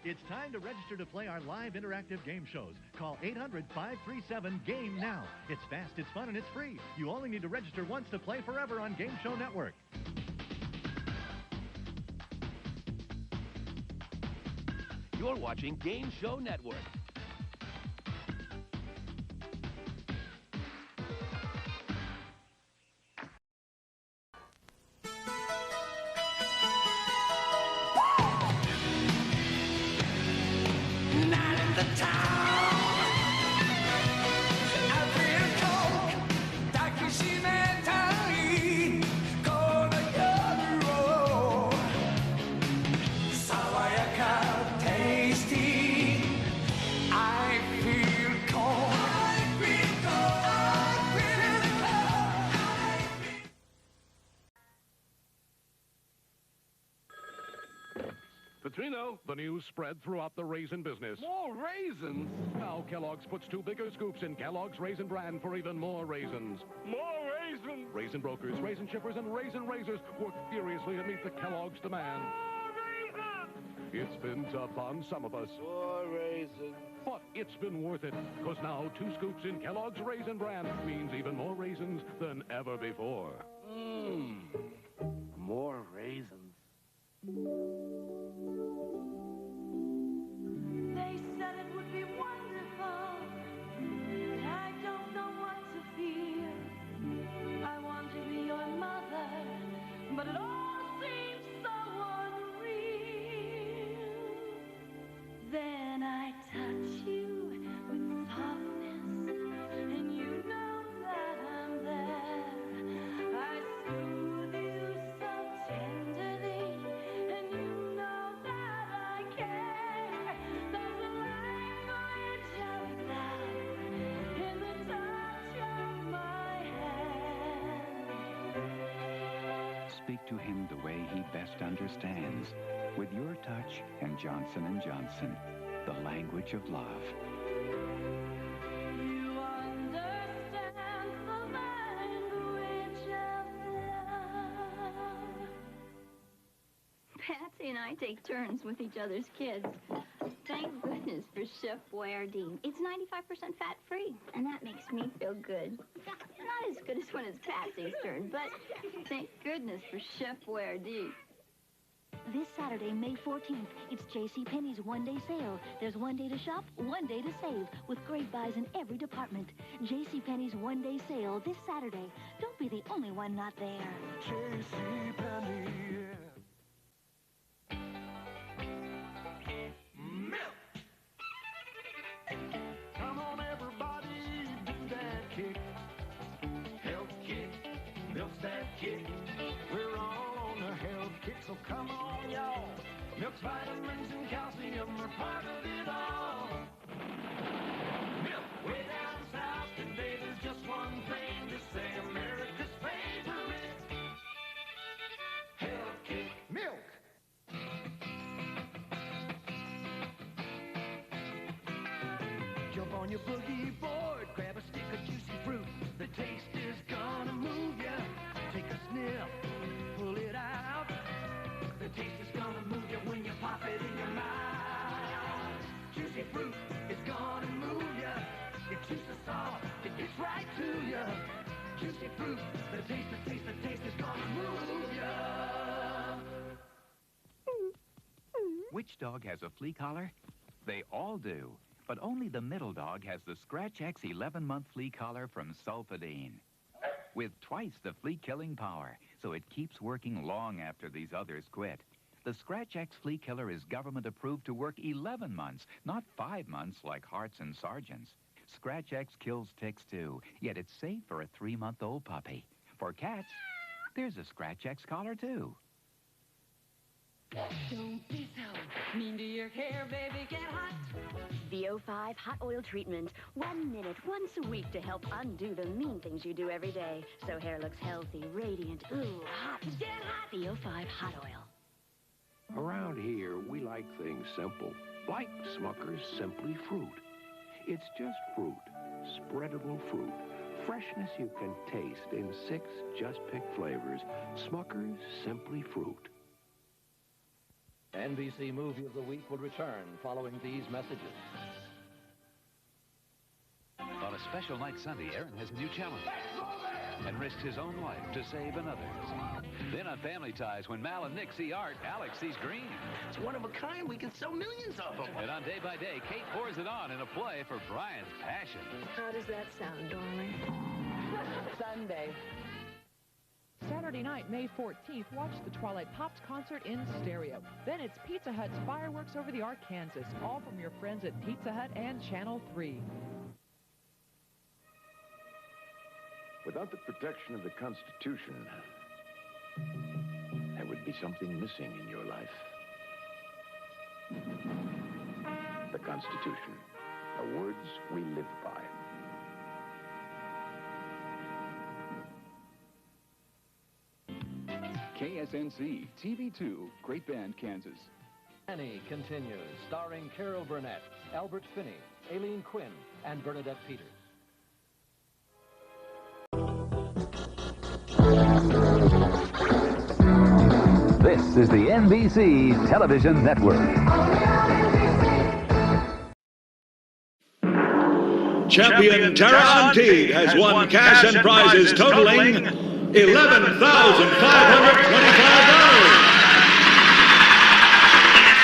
It's time to register to play our live interactive game shows. Call 800-537-GAME now. It's fast, it's fun, and it's free. You only need to register once to play forever on Game Show Network. You're watching Game Show Network. Night in the town, I've coke, Takishi mentally, gonna go. Sawayaka, tasty, I feel cold. I feel cold. I feel cold. Petrino, the news spread throughout the raisin business. More raisins? Now Kellogg's puts 2 bigger scoops in Kellogg's Raisin Bran for even more raisins. More raisins? Raisin brokers, raisin shippers, and raisin raisers work furiously to meet the Kellogg's demand. More raisins? It's been tough on some of us, More raisins. but it's been worth it, because now 2 scoops in Kellogg's Raisin Bran means even more raisins than ever before. More raisins. They said it would be wonderful, but I don't know what to feel. I want to be your mother, but it all seems so unreal. Then I touch you with softness, and you know that I'm there. I soothe you so tenderly, and you know that I care. There's a language of love in the touch of my hand. Speak to him the way he best understands. With your touch and Johnson & Johnson, the language of love. You understand the language of love. Patsy and I take turns with each other's kids. Thank goodness for Chef Boyardee. It's 95% fat-free, and that makes me feel good. Not as good as when it's Patsy's turn, but thank goodness for Chef Boyardee. This Saturday, May 14th, it's JCPenney's one-day sale. There's one day to shop, one day to save, with great buys in every department. JCPenney's one-day sale this Saturday. Don't be the only one not there. JCPenney, Milk! Come on, everybody, do that kick. Health kick, milk's that kick. We're all on the health kick, so come on, y'all. Milk's vitamins and calcium are part of it all. Milk, way down south, today there's just one thing to say, America's favorite. Health kick. Milk. Jump on your boogie board, grab a stick of juicy fruit. The taste is gonna move ya. Take a sniff, pull it out. The taste is gonna move ya when you pop it in your mouth. Juicy fruit is gonna move ya. Your juice is soft, it gets right to ya. Juicy fruit, the taste is gonna move ya. Which dog has a flea collar? They all do. But only the middle dog has the Scratch X 11-month flea collar from Sulfadine. With twice the flea-killing power, so it keeps working long after these others quit. The Scratch X flea killer is government approved to work 11 months, not 5 months like Hearts and Sergeants. Scratch X kills ticks too, yet it's safe for a 3-month-old puppy. For cats, there's a Scratch X collar too. Don't be so mean to your hair, baby, get hot. The O5 Hot Oil Treatment. 1 minute, once a week to help undo the mean things you do every day. So hair looks healthy, radiant, ooh, hot. Get hot. The O5 Hot Oil. Around here, we like things simple, like Smucker's Simply Fruit. It's just fruit, spreadable fruit, freshness you can taste in 6 just-picked flavors. Smucker's Simply Fruit. NBC Movie of the Week will return following these messages. On a special night Sunday, Aaron has a new challenge and risks his own life to save another's. Then on Family Ties, when Mal and Nick see art, Alex sees green. It's one of a kind. We can sell millions of them. And on Day by Day, Kate pours it on in a play for Brian's passion. How does that sound, darling? Sunday. Saturday night, May 14th, watch the Twilight Pops concert in stereo. Then it's Pizza Hut's fireworks over the Arkansas, all from your friends at Pizza Hut and Channel 3. Without the protection of the Constitution, there would be something missing in your life. The Constitution, the words we live by. KSNC, TV2, Great Bend, Kansas. Annie continues, starring Carol Burnett, Albert Finney, Aileen Quinn, and Bernadette Peters. This is the NBC Television Network. Champion Dara has won cash and prizes totaling $11,525.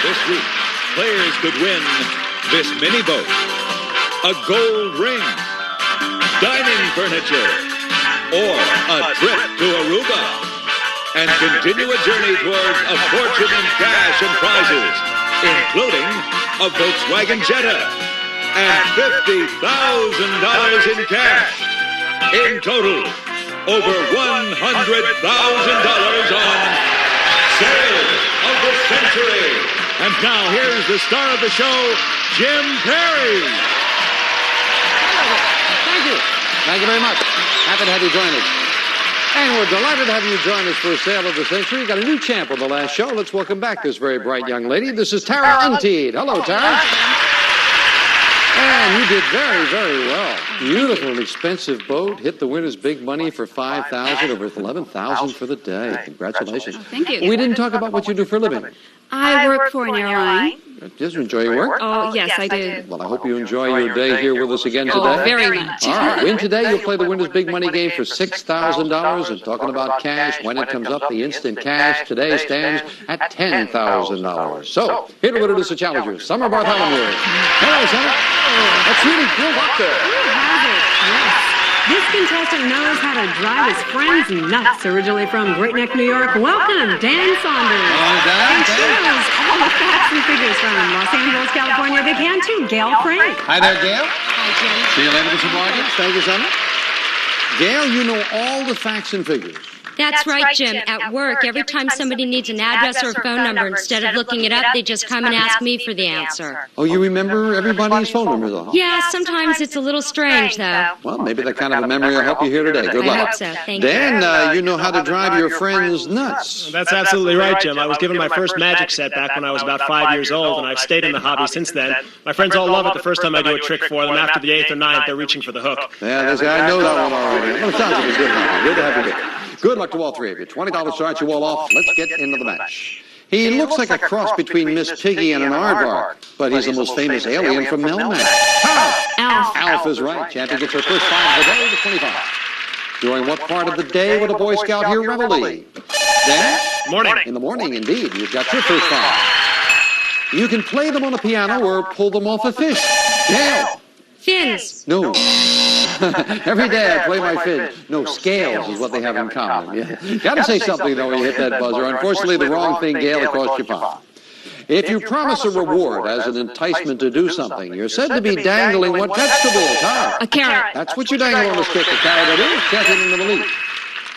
This week, players could win this mini boat, a gold ring, dining furniture, or a trip to Aruba. And continue a journey towards a fortune in cash and prizes, including a Volkswagen Jetta and $50,000 in cash. In total, over $100,000 on Sale of the Century. And now here's the star of the show, Jim Perry. Thank you. Thank you very much. Happy to have you join us. And we're delighted to have you join us for a Sale of the Century. You got a new champ on the last show. Let's welcome back this very bright young lady. This is Tara Unteed. Hello, Tara. And you did very, very well. Beautiful and expensive boat. Hit the winner's big money for $5,000, over $11,000 for the day. Congratulations. Oh, thank you. We didn't talk about what you do for a living. I work for an airline. Did you enjoy your work? Oh, yes, I do. Well, I hope you enjoy your day here with us again today. Oh, very much. All right. Win today, you'll play the winner's big money game for $6,000. And talking about cash, when it comes up, the instant cash today stands at $10,000. So, here to introduce the challengers, Summer Bartholomew. Hello, Summer. That's really good up there. You have it, yes. This contestant knows how to drive his friends nuts. Originally from Great Neck, New York, welcome, Dan Saunders. Hello, Dan. And she knows all the facts and figures from Los Angeles, California. They can too, Gail Frank. Hi there, Gail. Hi, Jim. See you later, Mr. Morgan. Thank you, Summer. Gail, you know all the facts and figures. That's right, Jim. At work, every time somebody needs an address or a phone number, instead of looking it up, they just come and ask me for the answer. Oh, you remember everybody's phone number, though? Yeah, sometimes it's a little strange, though. Well, maybe that kind of a memory will help you here today. Good luck. I hope so. Thank you. Dan, you know how to drive your friends nuts. That's absolutely right, Jim. I was given my first magic set back when I was about 5 years old, and I've stayed in the hobby since then. My friends all love it the first time I do a trick for them. After the 8th or 9th, they're reaching for the hook. Yeah, I know that one already. Well, it sounds like a good one. Good to have you here. Good luck to all three of you. $20 starts you all off. Let's get into the match. He looks like a cross between Miss Piggy and an aardvark, but he's the most famous alien from Melmac. Alf. Alf is right. Champion gets her first five of the day to 25. During what part of the day would a Boy Scout hear reveille? Dan? Morning. In the morning, indeed. You've got your first five. You can play them on a piano or pull them off a fish. Gail. Fins. No. Every day I play my fin. No, scales is what they have in common. Yeah. Got to say something, though, when you hit that buzzer. Unfortunately, the wrong thing, Gail, it cost you pound. If you promise a reward as an enticement to do something, you're said to be dangling what vegetable, Tara? A carrot. That's what you dangle on the stick, a carrot it is. Champion in the lead.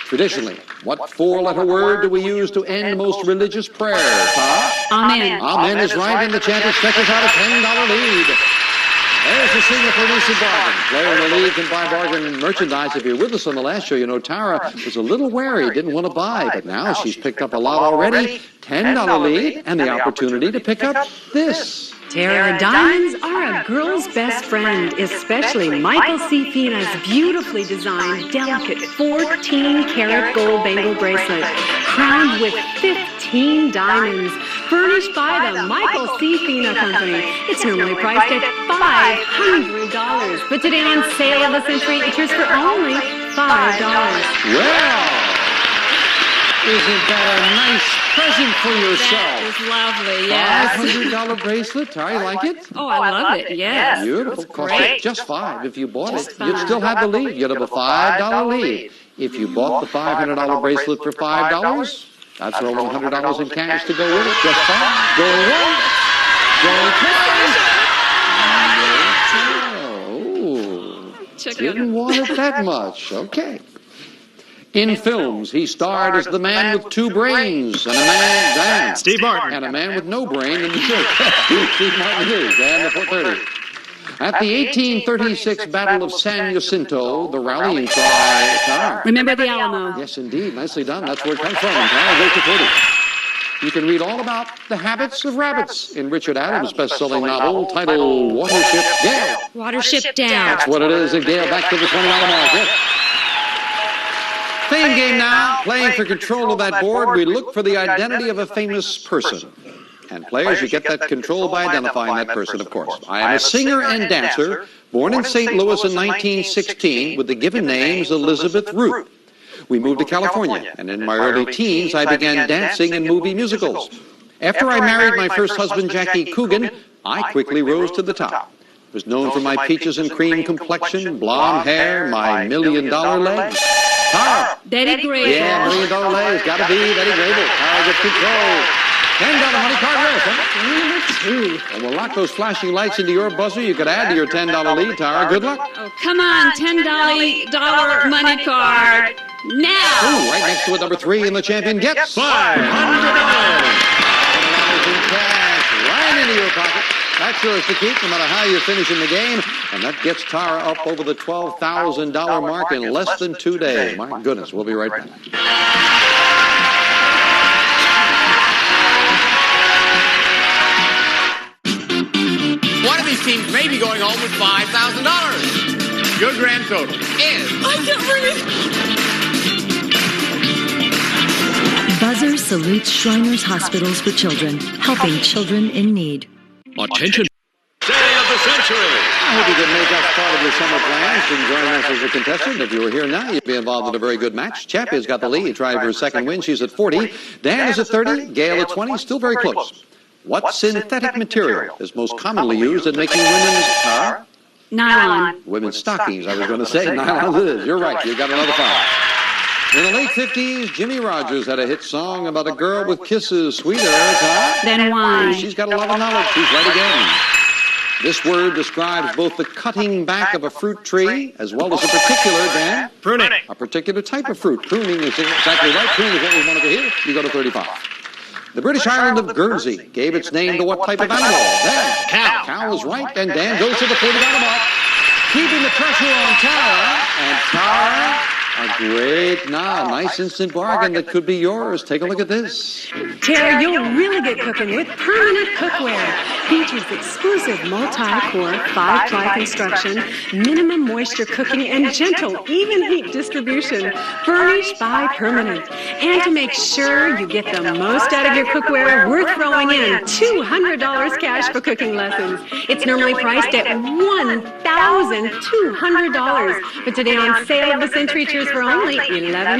Traditionally, what four-letter word do we use to end most religious prayers, Tara? Amen. Amen is right, and the champion stretches out a $10 lead. There's the signal for an instant bargain. Player in the league can buy bargain merchandise. If you're with us on the last show, you know Tara was a little wary, didn't want to buy, but now she's picked up a lot already. $10 lead and the opportunity to pick up this. Tara, diamonds are a girl's best friend, especially Michael C. Fina's beautifully designed, delicate 14-karat gold bangle bracelet, crowned with 15 diamonds. furnished by the Michael C. Fina Company. It's normally priced at $500, but today on Sale of the Century, it's yours for only $5. Well, isn't that a nice present for yourself? That is lovely, yes. $500 bracelet, Tara, you like it? Oh, I love it, yes. Beautiful. Cost it just $5 if you bought it. You'd still have the lead. You'd have a $5 lead. If you bought the $500 bracelet for $5, that's over $100 in cash to go with it. Just $5. Going once. Going twice. Oh, didn't want it that much. Okay. In films, he starred as the man with two brains and a man, Steve Martin, and a man with no brain in the church. Steve Martin is, and the 430. At the 1836 Battle of San Jacinto, the rallying cry, Tara. Remember the Alamo. Yes, indeed. Nicely done. That's where it comes from. Tara goes to 40. You can read all about the habits of rabbits in Richard Adams' best-selling novel titled Watership Gale. Watership Down. That's what it is, a gale back to the $20 mark. Yes. Fame game now. Playing for control of that board, we look for the identity of a famous person. And players, you get that control by identifying that person, of course. I am a singer and dancer, born in St. Louis in 1916 with the given names Elizabeth Root. We moved to California, and in my early teens, I began dancing in movie musicals. After I married my first husband, Jackie Coogan, I quickly rose to the top. Was known for my peaches and cream complexion, blonde hair, my $1 million legs. Tara. Betty Grable. Yeah, $1 million legs. Gotta be Betty Grable. Tara gets control. $10 money card race, huh? And we'll lock those flashing lights into your buzzer. You could add to your $10 lead, Tara. Good luck. Oh, come on, $10 money card. Now. Ooh, right next to it, number 3, and the champion gets $500. $100 in cash, right into your pocket. That's yours to keep, no matter how you finish in the game. And that gets Tara up over the $12,000 mark in less than 2 days. My goodness, we'll be right back. One of these teams may be going home with $5,000. Your grand total is... I can't breathe. Buzzer salutes Shriners Hospitals for Children, helping children in need. Attention. Day of the Century. I hope you can make us part of your summer plans and join us as a contestant. If you were here now, you'd be involved in a very good match. Chappie's got the lead, trying for her second win. She's at 40. Dan is at 30. Gail at 20. Still very close. What synthetic material is most commonly used in making women's car? Nylon. Women's stockings, I was going to say. Nylon it is. You're right. You got another 5. In the late 50s, Jimmy Rogers had a hit song about a girl with kisses sweeter than wine. She's got a lot of knowledge. She's right again. This word describes both the cutting back of a fruit tree as well as a particular, Dan? Pruning. A particular type of fruit. Pruning is exactly right. Pruning is what we wanted to hear. You go to 35. The British island of Guernsey gave its name to what type of animal? Dan. Cow. Cow is right, and Dan goes to the $40 mark. Keeping the pressure on Tara, and Tara, a great, nice instant bargain that could be yours. Take a look at this. Tara, you'll really get cooking with permanent cookware. Features exclusive multi-core 5-ply construction, minimum moisture cooking, and gentle, even heat distribution. Furnished by Permanent. And to make sure you get the most out of your cookware, we're throwing in $200 cash for cooking lessons. It's normally priced at $1,200. But today on Sale of the Century, cheers for only $11. Well,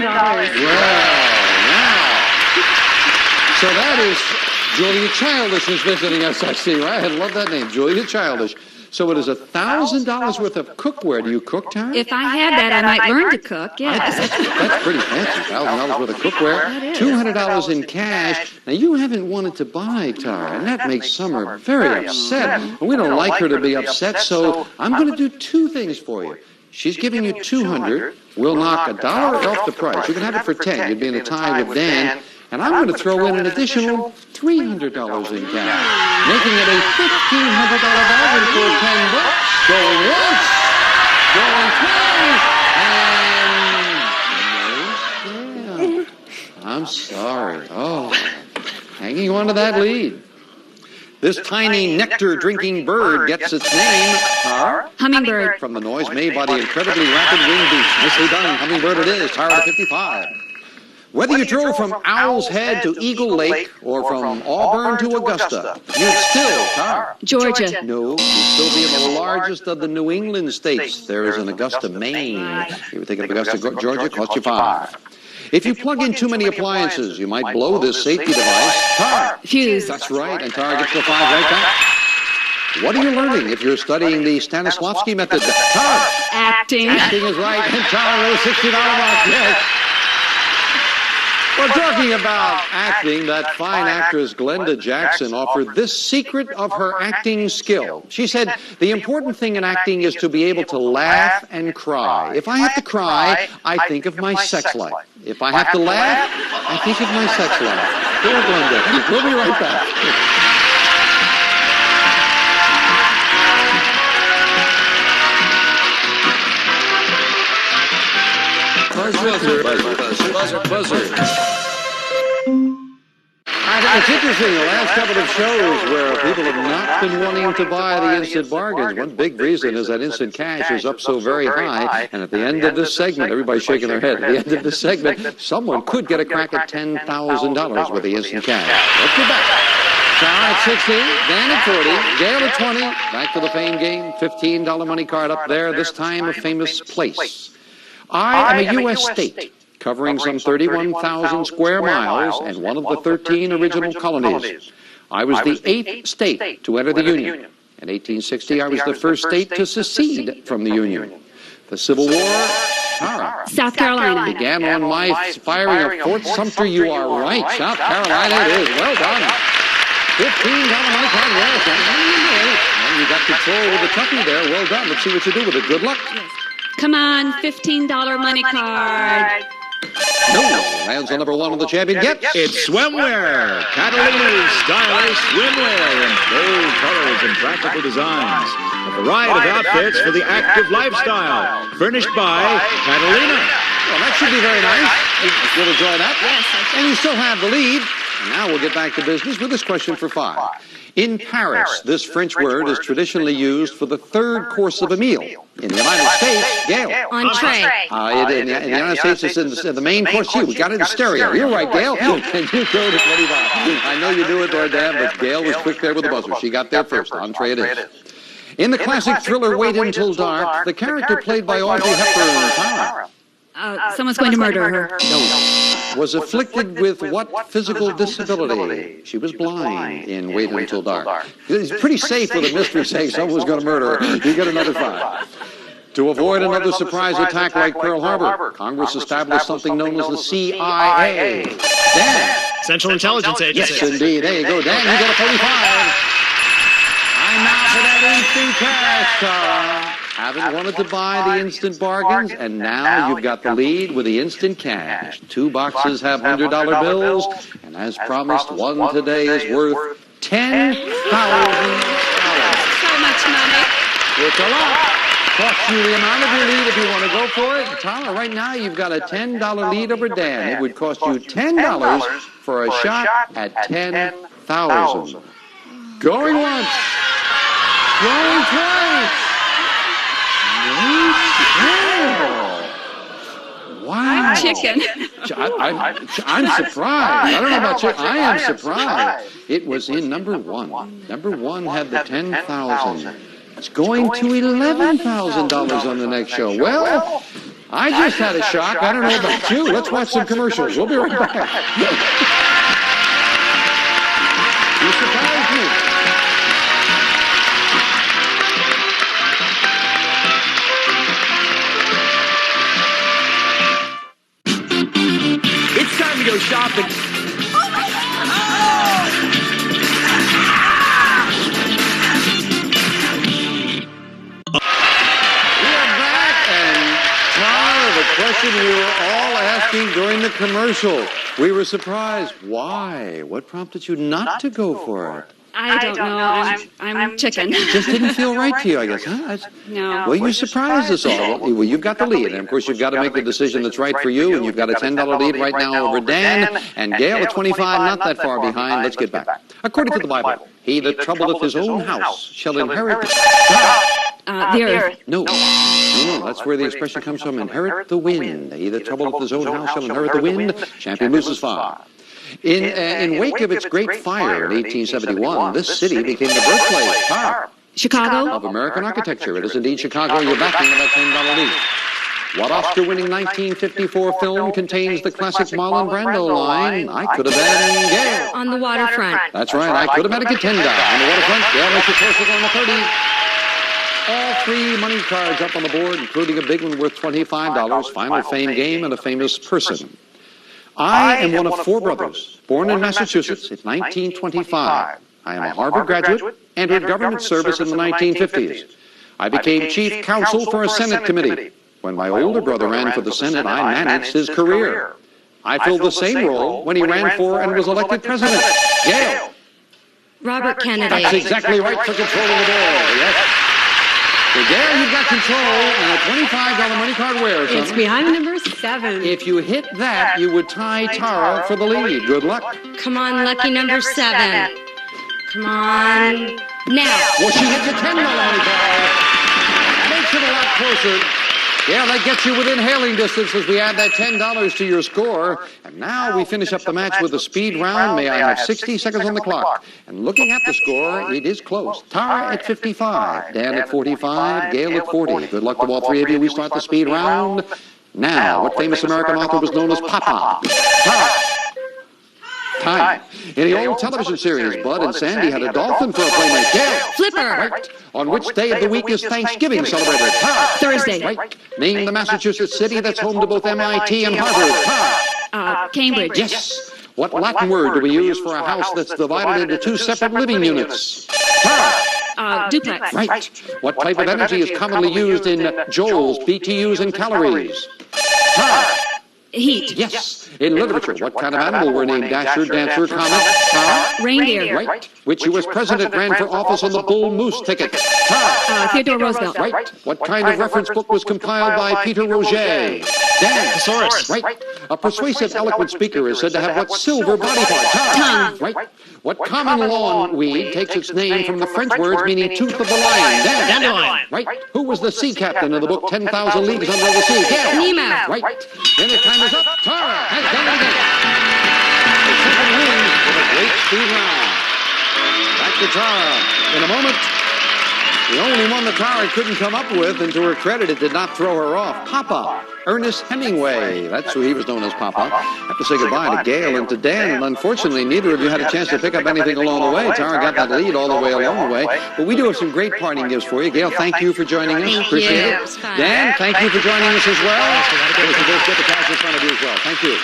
now. So that is Julia Childish is visiting us, I see, right? I love that name, Julia Childish. So it is $1,000 worth of cookware. Do you cook, Tara? If I had that, I might learn to cook, yes. That's pretty fancy, $1,000 worth of cookware. $200 in cash. Now, you haven't wanted to buy, Tara, and that makes Summer very upset. And we don't like her to be upset, so I'm going to do 2 things for you. She's giving you $200. We'll knock $1 off the price. You can have it for $10. You'd be in a tie with Dan. And I'm going to throw in an additional $300 in cash, making it a $1,500 bargain for $10. Going once, going twice, and no sale. I'm sorry. Oh, hanging on to that lead. This tiny nectar-drinking bird gets its name, Hummingbird. From the noise made by the incredibly rapid wing beats. Nicely done. Hummingbird it is. Tara to 55. Whether you drove from Owl's Head to Eagle Lake or from Auburn to Augusta, you'd still, Tara. Georgia. No, you'd still be in the largest of the New England states. There is an Augusta, Maine. You were thinking of Augusta, Georgia, cost you 5. If you plug in too many appliances, you might blow this safety device. Tara. Fuse. That's right, and Tara gets the 5 right back. What are you learning if you're studying the Stanislavski method? Tara. Acting. Acting is right, and Tara knows $60 mark. Yes. We're talking about acting. That fine actress Glenda Jackson offered this secret of her acting skill. She said, the important thing in acting is to be able to laugh and cry. If I have to cry, I think of my sex life. If I have to laugh, I think of my sex life. Poor Glenda. We'll be right back. Buzzer, buzzer, buzzer, buzzer, buzzer. I think it's interesting, the last couple of shows where people have not been wanting to buy the instant bargains. One big reason is that instant cash is up so very high, and at the end of this segment, everybody's shaking their head. At the end of this segment, someone could get a crack at $10,000 with the instant cash. Let's get back. Sarah at 60, Dan at 40, Gail at 20. Back to the fame game, $15 money card up there, this time a famous place. I am a U.S. state covering some 31,000 square miles and one of the 13 original colonies. I was the 8th state to enter the Union. In 1860, I was the first state to secede from the Union. The Civil War, Tara. South Carolina. Began on my firing of Fort Sumter. You are right. South Carolina it is. Well done. $15 money card. Yes. Well, you got control with the toughie there. Well done. Let's see what you do with it. Good luck. Come on, $15 money card. No, lands on number 1 on the champion gets. It's swimwear. Catalina's stylish swimwear in bold colors and practical designs. A variety of outfits for the active lifestyle. Furnished by Catalina. Well, that should be very nice. You'll enjoy that. Yes, and you still have the lead. And now we'll get back to business with this question for 5. In Paris, this French word is traditionally used for the 3rd course of a meal. In the United States, Gail. Entree. In the United States, it's in the main course, too. We got it in stereo. You're right, Gail. Can you go to 25? I know you do it, Dan, but Gail was quick there with the buzzer. She got there first. Entree it is. In the classic thriller Wait Until Dark, the character played by Audrey Hepburn, Someone's going to murder her. No. Was afflicted with what physical disability? She was blind in Wait Until Dark. It's pretty safe with a mystery saying someone was going to murder her. You get another 5. To avoid another surprise attack like Pearl Harbor, Congress established something known as the CIA. Dan. Central Intelligence Agency. Yes, indeed. There you go, Dan. You got a 45. I'm now for that instant cash, Tara. Haven't wanted to buy the instant bargains, and now you've got the lead with the instant cash. 2 boxes have $100 bills, and as promised, one today is worth $10,000. So much money. It's a lot. Costs you the amount of your lead if you want to go for it. Tara, right now you've got a $10 lead over Dan. It would cost you $10 for a shot at $10,000. Going once. Going twice. Wow. I'm chicken. I'm surprised. I don't know about chicken. I am surprised. It was in number 1. Number 1 had the 10,000. It's going to $11,000 on the next show. Well, I just had a shock. I don't know about you. Let's watch some commercials. We'll be right back. You surprised me. It's time to go shopping. The question we were all asking during the commercial. We were surprised. Why? What prompted you not to go for it? I don't know. I'm chicken. It just didn't feel right to you, I guess, huh? No. Well, you surprised us all. Well, you've got the lead, and of course, you've got to make the decision that's right for you, and you've got a $10 lead right now over Dan, and Gail at 25, not that far behind. Let's get back. According to the Bible, he that troubleth his own house shall inherit. The earth. No. No, that's where the expression comes from, inherit the wind. He that troubleth his own house shall inherit the wind. Champion loses fire. In wake of its great fire in 1871, this city became the birthplace, Chicago? of American architecture. It is indeed Chicago. You're backing with that $10 lead. What Oscar-winning 1954 film contains the classic Marlon Brando line, I could have been Gail? On the waterfront. That's right, I could have been a contender. On the waterfront, Gail makes a close on the 30. All 3 money cards up on the board, including a big one worth $25, Final Fame game, and a famous person. I am one of 4 brothers, born in Massachusetts in 1925. I am a Harvard graduate, entered government service in the 1950s. I became chief counsel for a Senate committee. When my older brother ran for the Senate, I managed his career. I filled the same role when he ran for and was elected president. Gail. Robert Kennedy. That's exactly right for controlling the ball, yes. So, Gail, you've got control and a $25 money card wear. It's behind number 7. If you hit that, you would tie Tara for the lead. Good luck. Come on, lucky number 7. Come on. Now. Well, she hits a $10 money card. Makes it a lot closer. Yeah, that gets you within hailing distance as we add that $10 to your score. And now we finish up the match with a speed round. May I have 60 seconds on the clock? And looking at the score, it is close. Tara at 55, Dan at 45, Gail at 40. Good luck to all 3 of you. We start the speed round now. What famous American author was known as Papa? Tara. Time. In the old television series, Bud and Sandy had a dolphin for a playmate. Gail. Flipper. Right. On which day of the week is Thanksgiving celebrated? Thursday. Right. Name the Massachusetts city that's home to both MIT and Harvard. Cambridge. Yes. What Latin word do we use for a house that's divided into 2 separate living units? Duplex. Right. What type of energy is commonly used in joules, BTUs, and calories? Heat. Yes. In literature, what kind of animal were named Dasher, Dancer, Comet? Reindeer. Right. Which U.S. president ran for office on the Bull Moose ticket? Theodore Roosevelt. Right. What kind of reference book was compiled by Peter Roget? Dan. Thesaurus. Right. A persuasive, eloquent speaker is said to have what silver body part? Tongue. Right. What common lawn weed takes its name from the French words meaning tooth of the lion? Dan. Dandelion. Right. Who was the sea captain in the book 10,000 Leagues Under the Sea? Gail. Nemo. Right. Then the time is up. Tara has done it again. The second win with a great speed round. Back to Tara in a moment. The only one that Tara couldn't come up with, and to her credit, it did not throw her off. Papa. Ernest Hemingway. That's who he was known as, Papa. I have to say goodbye to Gail and to Dan, and unfortunately, neither of you had a chance to pick up anything along the way. Tara got that lead all the way along the way. But we do have some great parting gifts for you. Gail, thank you for joining us. Thank Appreciate you. it. It was fun. Dan, thank you for joining us as well. We'll get the cash in front of you as well. Thank you.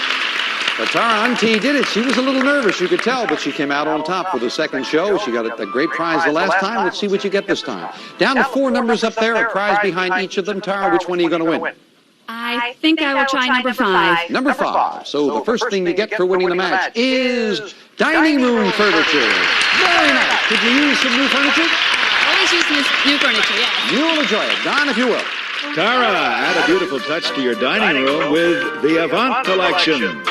But Tara Auntie did it. She was a little nervous, you could tell, but she came out on top for the second show. She got a great prize the last time. Let's see what you get this time. Down to 4 numbers up there, a prize behind each of them. Tara, which one are you going to win? I think I will try number 5. Number 5. So the first thing you get for winning the match is dining room furniture. Very nice. Could you use some new furniture? Always use new furniture, yes. You'll enjoy it. Don, if you will. Tara, add a beautiful touch to your dining room with the Avant collection.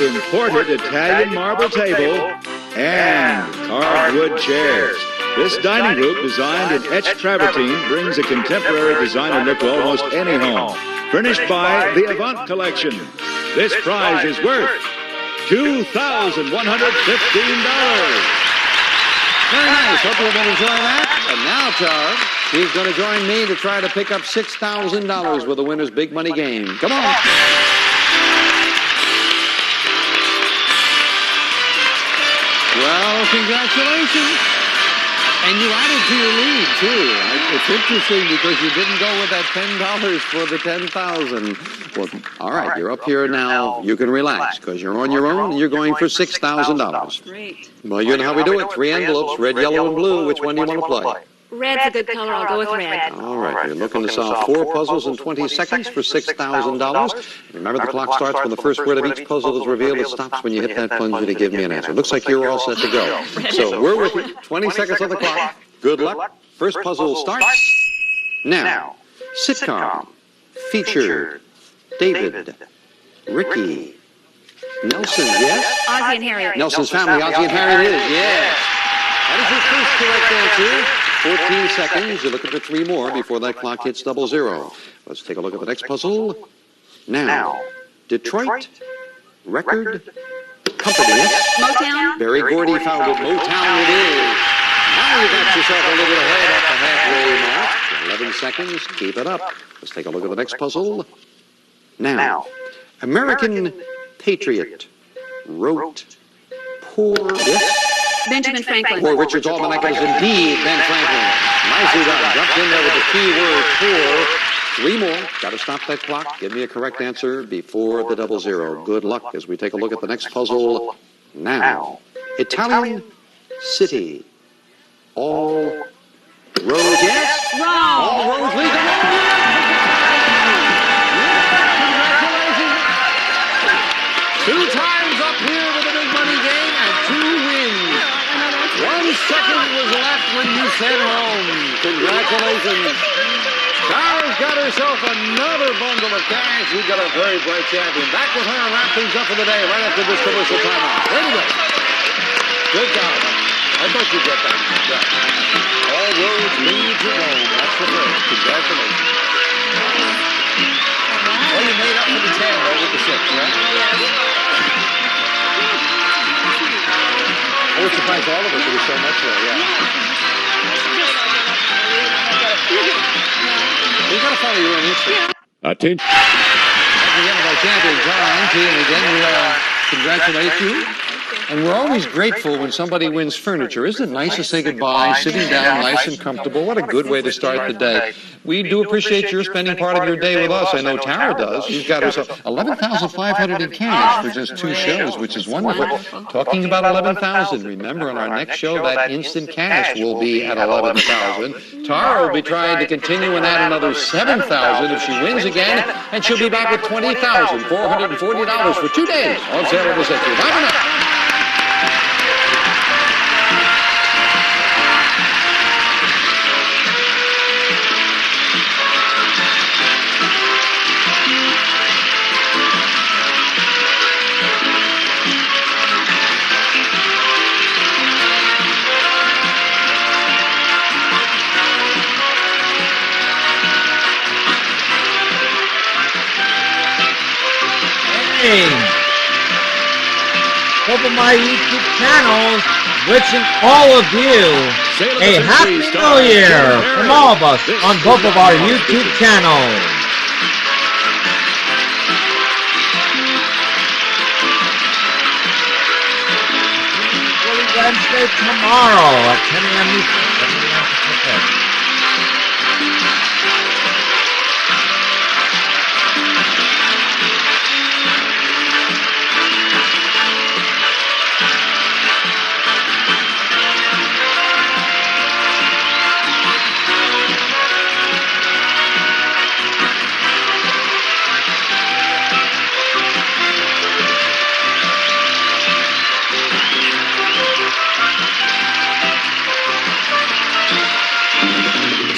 Imported Italian marble table and carved wood chairs. This dining group, designed in etched travertine, brings a contemporary designer look to almost any home. Furnished by the Avant collection. This prize is worth $2,115. Very nice. Hope you'll enjoy that. And now, Tara, she's going to join me to try to pick up $6,000 with the winner's big money game. Come on. Well, congratulations. And you added to your lead, too. It's interesting because you didn't go with that $10 for the $10,000. Well, all right, you're up here now. You can relax because you're on your own and you're going for $6,000. Great. Well, you know how we do it. 3 envelopes, red, yellow, and blue. Which one do you want to play? Red's a good color. I'll go with red. All right, you're looking to solve 4 puzzles in 20 seconds for $6,000. Remember, the clock starts when the first word of each puzzle is revealed. It stops when you hit that plunger to give me an answer. Looks like you're all set to go. So we're with you. 20 seconds on the clock. Good luck. First puzzle starts now. Sitcom. Featured. David. Ricky. Nelson, yes? Ozzie and Harriet. Nelson's Family, Ozzie and Harriet it is, yes. That is your first correct answer. 14 seconds. You're looking for 3 more before that clock hits 00. Let's take a look at the next puzzle. Now, Detroit Record Company. Motown? Barry Gordy found it. Motown it is. Now you got yourself a little ahead at the halfway mark. 11 seconds. Keep it up. Let's take a look at the next puzzle. Now, American Patriot wrote Poor... Yes? Benjamin Franklin. Poor Richard's Almanac is indeed Ben Franklin. Nicely done. Jumped in there with the key word poor. 3 more. Got to stop that clock. Give me a correct answer before the 00. Good luck as we take a look at the next puzzle now. Italian City. All roads, yes? Wrong. All roads lead to Rome. Congratulations. 2 times up here with a big money game and 2 wins. 1 second was left when you said Rome. Congratulations. Dara's got herself another bundle of cash. We've got a very bright champion. Back with her and wrap things up for the day right after this commercial timeout. There you go. Good job. I thought you'd get that. Yeah. All roads lead to Rome. That's the first. Congratulations. Well, you made up for the 10 over the 6, right? I would surprise all of us. There was so much there, yeah. You got to follow your own instinct. Attention. At the end of our champion, Dara, and again, we congratulate you. And we're always grateful when somebody wins furniture. Isn't it nice to say goodbye, sitting down nice and comfortable? What a good way to start the day. We do appreciate your spending part of your day with us. I know Tara does. She's got herself $11,500 in cash for just 2 shows, which is wonderful. Talking about 11,000, remember on our next show, that instant cash will be at 11,000. Tara will be trying to continue and add another 7,000 if she wins again, and she'll be back with $20,440 for 2 days on sale at the Century. Bye for now. Over my YouTube channel, wishing all of you a Happy New Year from all of us on both of our YouTube channels. Wednesday tomorrow at 10 a.m. Eastern. 10 a.m. Pacific.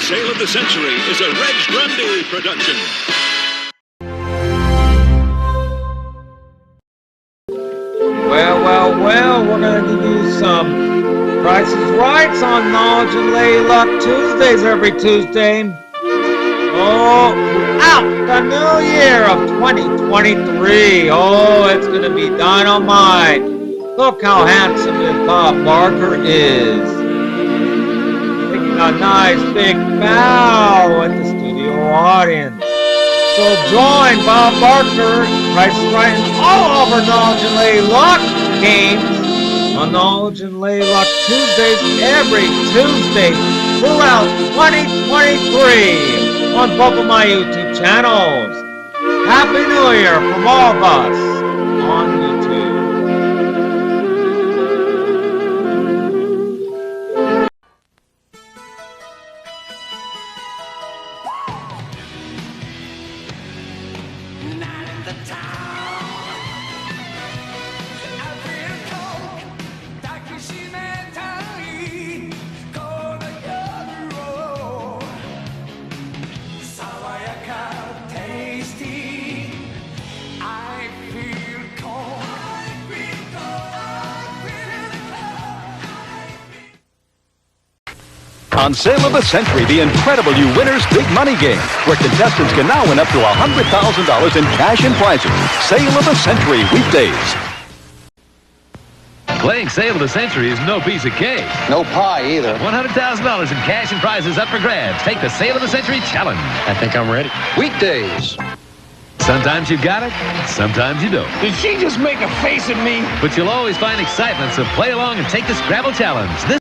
Sale of the Century is a Reg Grundy production. Well, we're going to give you some Price is Right on Knowledge and Lady Luck Tuesdays every Tuesday. Oh, out the new year of 2023. Oh, it's going to be dynamite. Look how handsome this Bob Barker is. A nice big bow at the studio audience. So join Bob Barker, Price is Right, and all of our Knowledge and Lady Luck games on Knowledge and Lady Luck Tuesdays every Tuesday throughout 2023 on both of my YouTube channels. Happy New Year from all of us on YouTube. I feel cold. On Sale of the Century, the incredible You Winners Big Money Game, where contestants can now win up to $100,000 in cash and prizes. Sale of the Century, weekdays. Playing Sale of the Century is no piece of cake. No pie either. $100,000 in cash and prizes up for grabs. Take the Sale of the Century challenge. I think I'm ready. Weekdays. Sometimes you got it, sometimes you don't. Did she just make a face at me? But you'll always find excitement, so play along and take the Scrabble challenge. This